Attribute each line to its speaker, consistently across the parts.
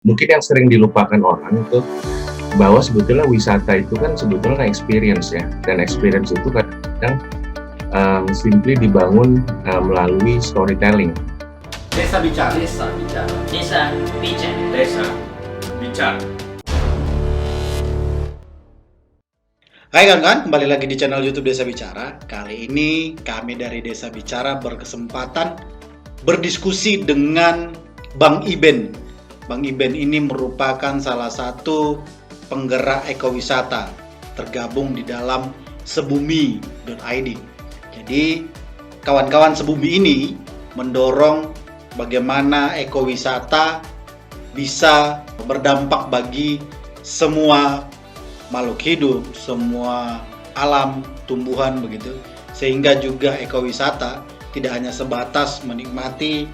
Speaker 1: Mungkin yang sering dilupakan orang itu bahwa sebetulnya wisata itu kan sebetulnya experience ya, dan experience itu kadang-kadang simply dibangun melalui storytelling.
Speaker 2: Desa bicara.
Speaker 3: Desa bicara. Desa bicara.
Speaker 2: Desa bicara.
Speaker 4: Hai kawan-kawan, kembali lagi di channel YouTube Desa Bicara. Kali ini kami dari Desa Bicara berkesempatan berdiskusi dengan Bang Iben. Bang Iben ini merupakan salah satu penggerak ekowisata tergabung di dalam sebumi.id. Jadi kawan-kawan sebumi ini mendorong bagaimana ekowisata bisa berdampak bagi semua makhluk hidup, semua alam, tumbuhan begitu. Sehingga juga ekowisata tidak hanya sebatas menikmati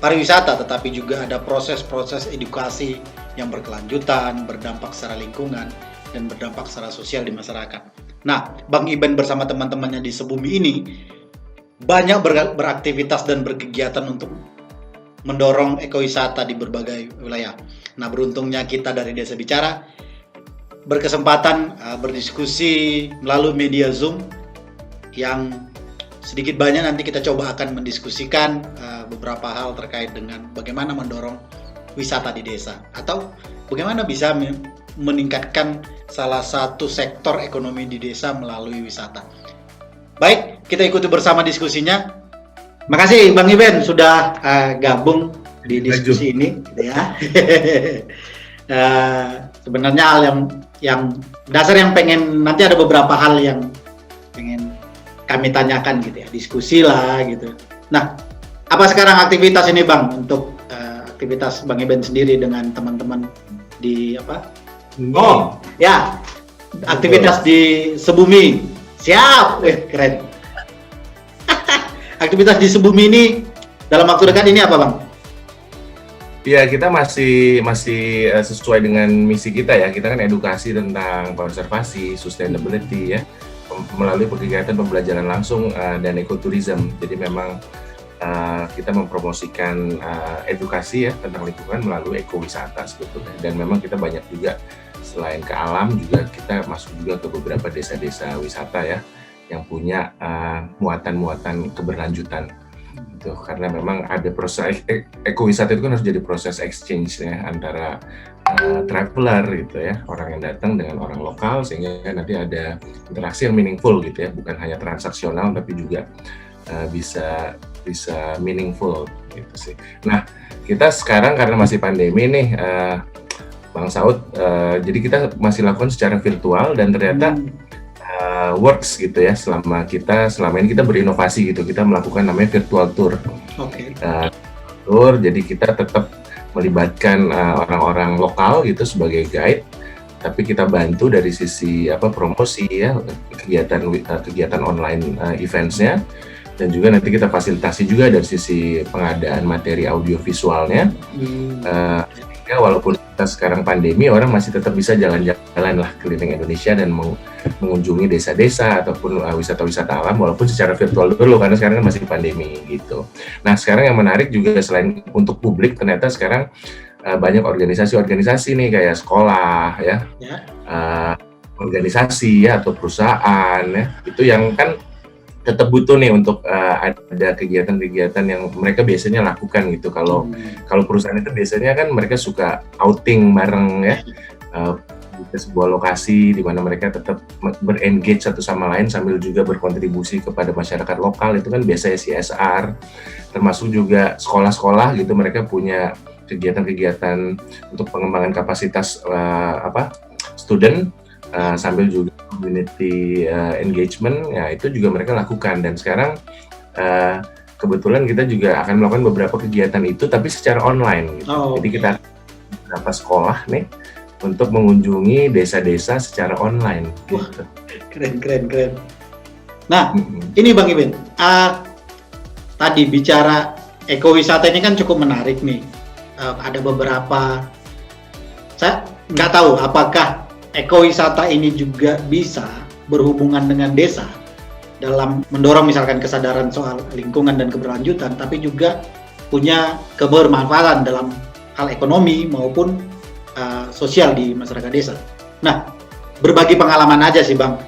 Speaker 4: pariwisata, tetapi juga ada proses-proses edukasi yang berkelanjutan, berdampak secara lingkungan, dan berdampak secara sosial di masyarakat. Nah, Bang Iben bersama teman-temannya di sebumi ini banyak beraktivitas dan berkegiatan untuk mendorong ekowisata di berbagai wilayah. Nah, beruntungnya kita dari Desa Bicara berkesempatan berdiskusi melalui media Zoom yang sedikit banyak nanti kita coba akan mendiskusikan beberapa hal terkait dengan bagaimana mendorong wisata di desa atau bagaimana bisa meningkatkan salah satu sektor ekonomi di desa melalui wisata. Baik, kita ikuti bersama diskusinya. Makasih Bang Iben sudah gabung di diskusi ini, gitu ya. Sebenarnya hal yang dasar yang pengen nanti ada beberapa hal yang pengen kami tanyakan gitu ya, diskusi lah gitu. Nah, apa sekarang aktivitas ini Bang untuk aktivitas Bang Iben sendiri dengan teman-teman di apa? Oh ya, aktivitas di Sebumi. Siap, keren. Aktivitas di Sebumi ini dalam waktu dekat ini apa Bang?
Speaker 1: Ya, kita masih sesuai dengan misi kita ya. Kita kan edukasi tentang konservasi, sustainability ya, melalui kegiatan pembelajaran langsung dan ekoturism. Jadi memang kita mempromosikan edukasi ya tentang lingkungan melalui ekowisata sebetulnya. Dan memang kita banyak juga selain ke alam juga kita masuk juga ke beberapa desa-desa wisata ya yang punya muatan-muatan keberlanjutan. Gitu, karena memang ada proses ekowisata itu kan harus jadi proses exchange ya antara traveler gitu ya, orang yang datang dengan orang lokal sehingga nanti ada interaksi yang meaningful gitu ya, bukan hanya transaksional tapi juga bisa meaningful gitu sih. Nah, kita sekarang karena masih pandemi nih Bang Saud, jadi kita masih lakukan secara virtual dan ternyata works gitu ya selama ini kita berinovasi gitu, kita melakukan namanya virtual tour. Tour, jadi kita tetap melibatkan orang-orang lokal gitu sebagai guide, tapi kita bantu dari sisi promosi ya kegiatan online eventsnya, dan juga nanti kita fasilitasi juga dari sisi pengadaan materi audiovisualnya. Walaupun kita sekarang pandemi, orang masih tetap bisa jalan-jalan lah keliling Indonesia dan mengunjungi desa-desa ataupun wisata-wisata alam walaupun secara virtual dulu karena sekarang kan masih pandemi gitu. Nah, sekarang yang menarik juga selain untuk publik, ternyata sekarang banyak organisasi-organisasi nih kayak sekolah ya. Organisasi ya atau perusahaan ya, itu yang kan tetap butuh nih untuk ada kegiatan-kegiatan yang mereka biasanya lakukan gitu. Kalau perusahaan itu biasanya kan mereka suka outing bareng ya, ke sebuah lokasi di mana mereka tetap berengage satu sama lain sambil juga berkontribusi kepada masyarakat lokal, itu kan biasanya CSR. Termasuk juga sekolah-sekolah gitu, mereka punya kegiatan-kegiatan untuk pengembangan kapasitas student sambil juga community engagement, ya itu juga mereka lakukan. Dan sekarang kebetulan kita juga akan melakukan beberapa kegiatan itu tapi secara online gitu. Jadi kita beberapa sekolah nih untuk mengunjungi desa-desa secara online.
Speaker 4: Wah, keren. Nah, ini Bang Iben, tadi bicara ekowisata ini kan cukup menarik nih. Ada beberapa, saya nggak tahu apakah ekowisata ini juga bisa berhubungan dengan desa dalam mendorong misalkan kesadaran soal lingkungan dan keberlanjutan, tapi juga punya kebermanfaatan dalam hal ekonomi maupun sosial di masyarakat desa. Nah, berbagi pengalaman aja sih Bang.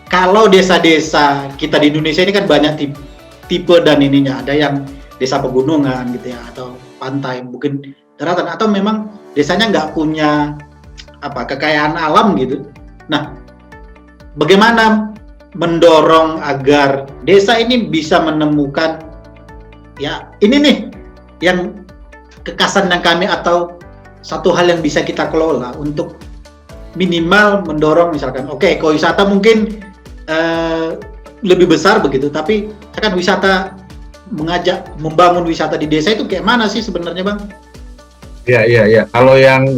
Speaker 4: Kalau desa-desa kita di Indonesia ini kan banyak tipe dan ininya, ada yang desa pegunungan gitu ya, atau pantai, mungkin daratan, atau memang desanya nggak punya kekayaan alam gitu. Nah, bagaimana mendorong agar desa ini bisa menemukan ya ini nih yang kekasan yang kami atau satu hal yang bisa kita kelola untuk minimal mendorong misalkan ekowisata mungkin lebih besar begitu, tapi kan wisata mengajak membangun wisata di desa itu kayak mana sih sebenarnya Bang?
Speaker 1: Iya. Kalau yang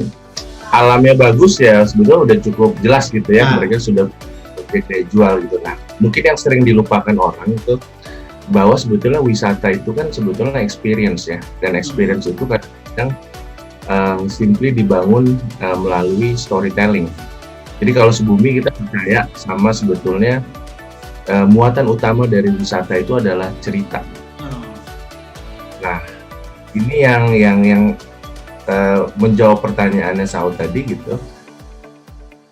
Speaker 1: alamnya bagus ya sebetulnya udah cukup jelas gitu ya, mereka sudah kayak jual gitu. Nah, mungkin yang sering dilupakan orang itu bahwa sebetulnya wisata itu kan sebetulnya experience ya, dan experience itu kadang simply dibangun melalui storytelling. Jadi kalau sebumi kita percaya sama sebetulnya muatan utama dari wisata itu adalah cerita. Nah, ini yang menjawab pertanyaannya Saud tadi gitu.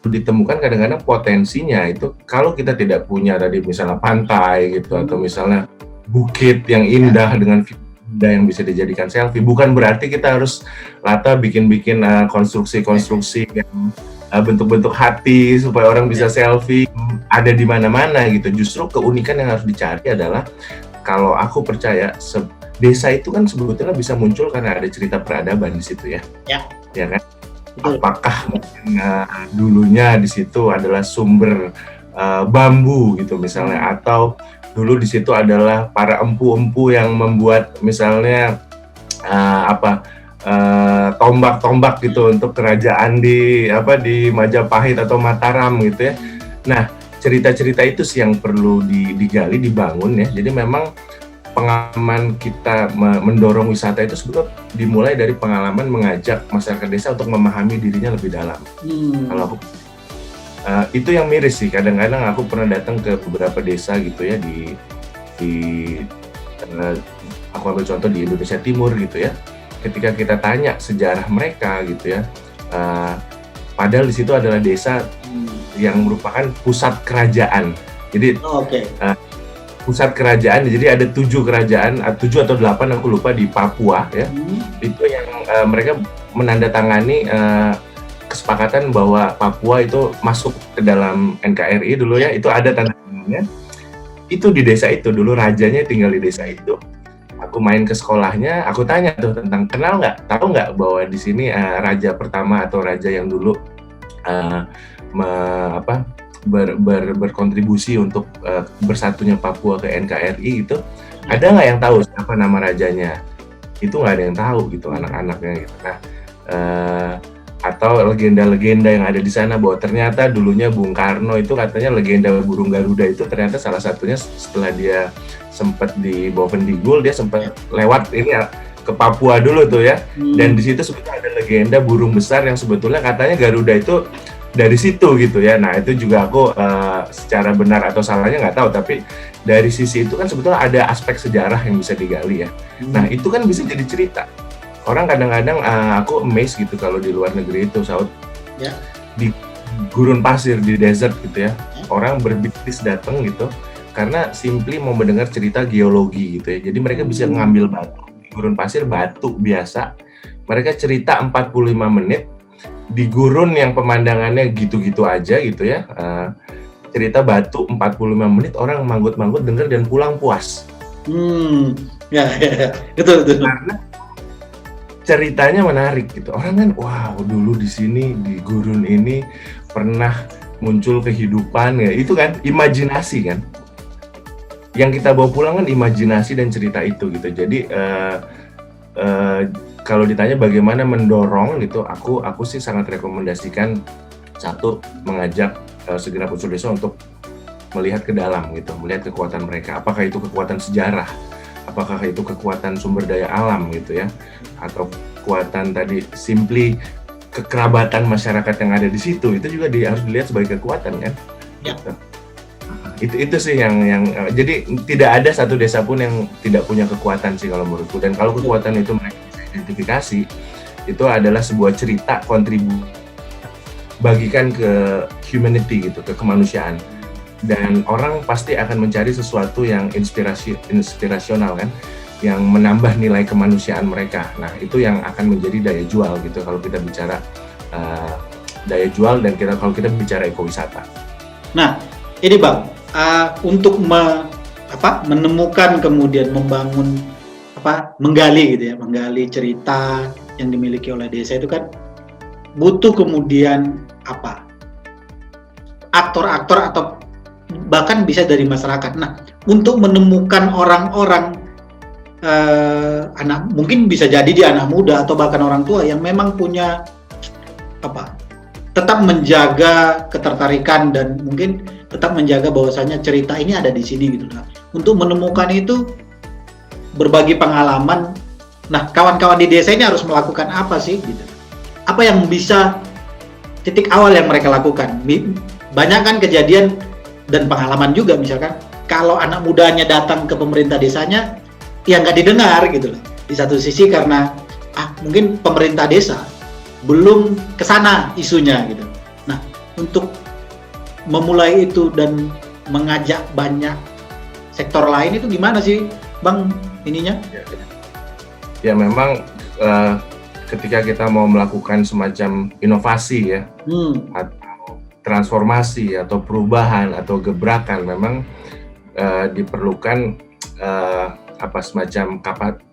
Speaker 1: Ditemukan kadang-kadang potensinya itu kalau kita tidak punya tadi misalnya pantai gitu atau misalnya bukit yang indah dengan indah yang bisa dijadikan selfie, bukan berarti kita harus bikin konstruksi-konstruksi yang bentuk-bentuk hati supaya orang bisa selfie ada di mana-mana gitu. Justru keunikan yang harus dicari adalah kalau aku percaya desa itu kan sebetulnya bisa muncul karena ada cerita peradaban di situ ya. Ya kan? Apakah mungkin dulunya di situ adalah sumber bambu gitu misalnya, atau dulu di situ adalah para empu-empu yang membuat misalnya tombak-tombak gitu untuk kerajaan di Majapahit atau Mataram gitu ya. Nah, cerita-cerita itu sih yang perlu digali, dibangun ya. Jadi memang pengalaman kita mendorong wisata itu sebetulnya dimulai dari pengalaman mengajak masyarakat desa untuk memahami dirinya lebih dalam. Kalau aku itu yang miris sih, kadang-kadang aku pernah datang ke beberapa desa gitu ya aku ambil contoh di Indonesia Timur gitu ya. Ketika kita tanya sejarah mereka gitu ya, padahal di situ adalah desa yang merupakan pusat kerajaan. Jadi pusat kerajaan, jadi ada 7 kerajaan, 7 atau 8 aku lupa di Papua ya. Itu yang mereka menandatangani kesepakatan bahwa Papua itu masuk ke dalam NKRI dulu ya. Itu ada tanda tangannya. Itu di desa itu dulu, rajanya tinggal di desa itu. Aku main ke sekolahnya, aku tanya tuh tentang tahu nggak bahwa di sini raja pertama atau raja yang dulu berkontribusi untuk bersatunya Papua ke NKRI itu, ada nggak yang tahu siapa nama rajanya? Itu nggak ada yang tahu gitu anak-anaknya gitu. Nah, atau legenda-legenda yang ada di sana bahwa ternyata dulunya Bung Karno itu katanya legenda burung Garuda itu ternyata salah satunya setelah dia sempat di Bovendigul, dia sempat lewat ini ke Papua dulu tuh ya. Dan di situ sebetulnya ada legenda burung besar yang sebetulnya katanya Garuda itu dari situ gitu ya. Nah, itu juga aku secara benar atau salahnya nggak tahu, tapi dari sisi itu kan sebetulnya ada aspek sejarah yang bisa digali ya. Nah, itu kan bisa jadi cerita. Orang kadang-kadang aku amazed gitu kalau di luar negeri itu, Saud, di gurun pasir, di desert gitu ya, orang berbisnis datang gitu karena simply mau mendengar cerita geologi gitu ya. Jadi mereka bisa ngambil batu di gurun pasir, batu biasa, mereka cerita 45 menit di gurun yang pemandangannya gitu-gitu aja gitu ya, cerita batu 45 menit, orang manggut-manggut denger dan pulang puas. Betul. Karena ceritanya menarik gitu. Orang kan, wow, dulu di sini di gurun ini pernah muncul kehidupan ya. Itu kan imajinasi kan. Yang kita bawa pulang kan imajinasi dan cerita itu gitu. Jadi kalau ditanya bagaimana mendorong gitu, aku sih sangat rekomendasikan satu, mengajak segenap unsur desa untuk melihat ke dalam gitu, melihat kekuatan mereka. Apakah itu kekuatan sejarah? Apakah itu kekuatan sumber daya alam gitu ya, atau kekuatan tadi simply kekerabatan masyarakat yang ada di situ, itu juga harus dilihat sebagai kekuatan kan. Gitu. Itu sih yang jadi tidak ada satu desa pun yang tidak punya kekuatan sih kalau menurutku. Dan kalau kekuatan itu mereka bisa identifikasi, itu adalah sebuah cerita kontribusi bagikan ke humanity gitu, ke kemanusiaan. Dan orang pasti akan mencari sesuatu yang inspirasional kan, yang menambah nilai kemanusiaan mereka. Nah, itu yang akan menjadi daya jual gitu kalau kita bicara daya jual dan kalau kita bicara ekowisata.
Speaker 4: Nah, ini Bang, untuk menemukan kemudian membangun menggali gitu ya, menggali cerita yang dimiliki oleh desa itu kan butuh kemudian aktor-aktor atau bahkan bisa dari masyarakat. Nah, untuk menemukan orang-orang anak, mungkin bisa jadi dia anak muda atau bahkan orang tua yang memang punya tetap menjaga ketertarikan dan mungkin tetap menjaga bahwasanya cerita ini ada di sini gitu. Nah, untuk menemukan itu berbagi pengalaman. Nah, kawan-kawan di desa ini harus melakukan apa sih gitu? Apa yang bisa titik awal yang mereka lakukan? Banyak kan kejadian dan pengalaman juga, misalkan kalau anak mudanya datang ke pemerintah desanya ya nggak didengar gitu loh. Di satu sisi karena mungkin pemerintah desa belum kesana isunya gitu. Nah, untuk memulai itu dan mengajak banyak sektor lain itu gimana sih Bang ininya?
Speaker 1: Ya memang ketika kita mau melakukan semacam inovasi ya, atau transformasi atau perubahan atau gebrakan, memang diperlukan semacam kapasitas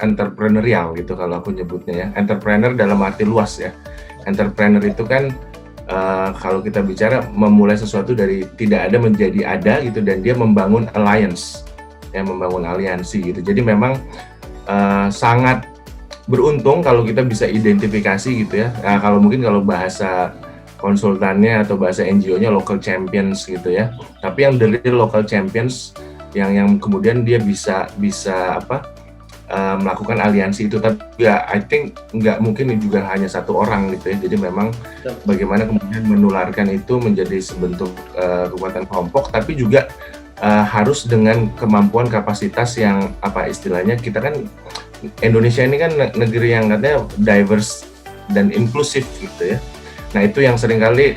Speaker 1: entrepreneurial gitu kalau aku nyebutnya ya. Entrepreneur dalam arti luas ya. Entrepreneur itu kan kalau kita bicara memulai sesuatu dari tidak ada menjadi ada gitu, dan dia membangun alliance ya, membangun aliansi gitu. Jadi memang sangat beruntung kalau kita bisa identifikasi gitu ya. Nah, kalau bahasa konsultannya atau bahasa NGO-nya local champions gitu ya. Tapi yang dari local champions yang kemudian dia bisa melakukan aliansi itu, tapi ya I think nggak mungkin juga hanya satu orang gitu ya. Jadi memang bagaimana kemudian menularkan itu menjadi sebentuk kekuatan kelompok, tapi juga harus dengan kemampuan kapasitas yang istilahnya, kita kan Indonesia ini kan negeri yang katanya diverse dan inklusif gitu ya. Nah, itu yang seringkali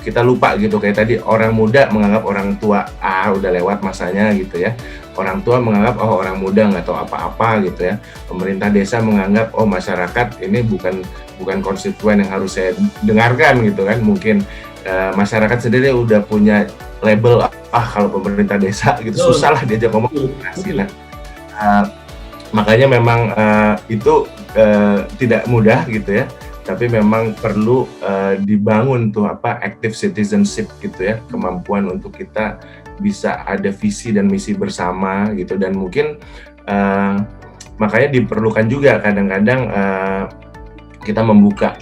Speaker 1: kita lupa gitu, kayak tadi orang muda menganggap orang tua udah lewat masanya gitu ya. Orang tua menganggap orang muda nggak tahu apa-apa gitu ya. Pemerintah desa menganggap masyarakat ini bukan konstituen yang harus saya dengarkan gitu kan. Mungkin masyarakat sendiri udah punya label kalau pemerintah desa gitu, susah lah diajak ngomong. Nah, makanya memang itu tidak mudah gitu ya. Tapi memang perlu dibangun tuh active citizenship gitu ya, kemampuan untuk kita bisa ada visi dan misi bersama gitu. Dan mungkin makanya diperlukan juga kadang-kadang kita membuka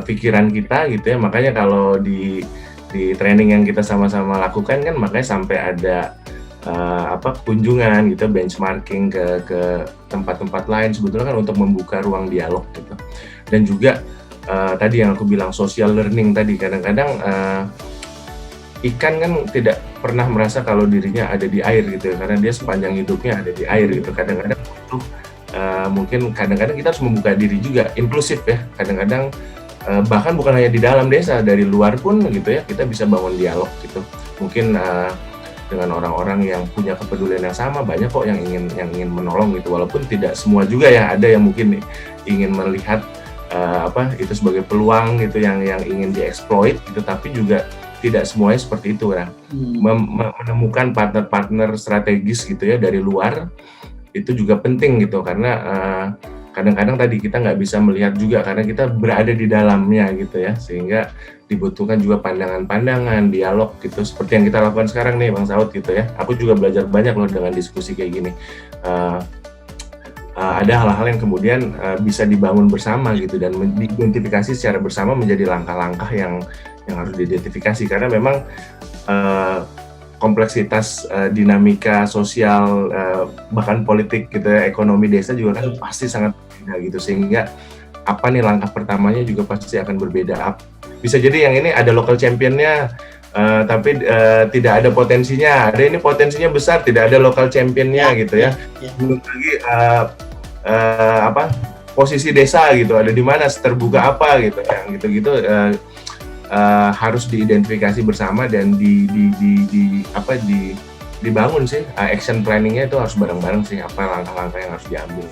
Speaker 1: pikiran kita gitu ya. Makanya kalau di training yang kita sama-sama lakukan kan, makanya sampai ada kunjungan gitu, benchmarking ke tempat-tempat lain sebetulnya kan untuk membuka ruang dialog gitu. Dan juga tadi yang aku bilang social learning tadi, kadang-kadang ikan kan tidak pernah merasa kalau dirinya ada di air gitu ya, karena dia sepanjang hidupnya ada di air gitu. Kadang-kadang mungkin kadang-kadang kita harus membuka diri juga, inklusif ya. Kadang-kadang bahkan bukan hanya di dalam desa, dari luar pun gitu ya, kita bisa bangun dialog gitu. Mungkin dengan orang-orang yang punya kepedulian yang sama, banyak kok yang ingin menolong gitu, walaupun tidak semua juga ya. Ada yang mungkin ingin melihat itu sebagai peluang gitu, yang ingin dieksploit gitu, tapi juga tidak semuanya seperti itu kan. Menemukan partner-partner strategis gitu ya dari luar itu juga penting gitu, karena kadang-kadang tadi kita nggak bisa melihat juga karena kita berada di dalamnya gitu ya, sehingga dibutuhkan juga pandangan-pandangan, dialog gitu, seperti yang kita lakukan sekarang nih Bang Saud gitu ya. Aku juga belajar banyak loh dengan diskusi kayak gini. Ada hal-hal yang kemudian bisa dibangun bersama gitu, dan diidentifikasi secara bersama menjadi langkah-langkah yang harus diidentifikasi, karena memang kompleksitas dinamika sosial, bahkan politik gitu ya, ekonomi desa juga kan pasti sangat berbeda gitu, sehingga apa nih langkah pertamanya juga pasti akan berbeda. Bisa jadi yang ini ada local championnya, tapi tidak ada potensinya. Ada ini potensinya besar, tidak ada local championnya gitu ya. Belum lagi posisi desa gitu, ada di mana, terbuka apa gitu, yang gitu-gitu harus diidentifikasi bersama dan dibangun sih, action planningnya itu harus bareng-bareng sih, apa langkah-langkah yang harus diambil.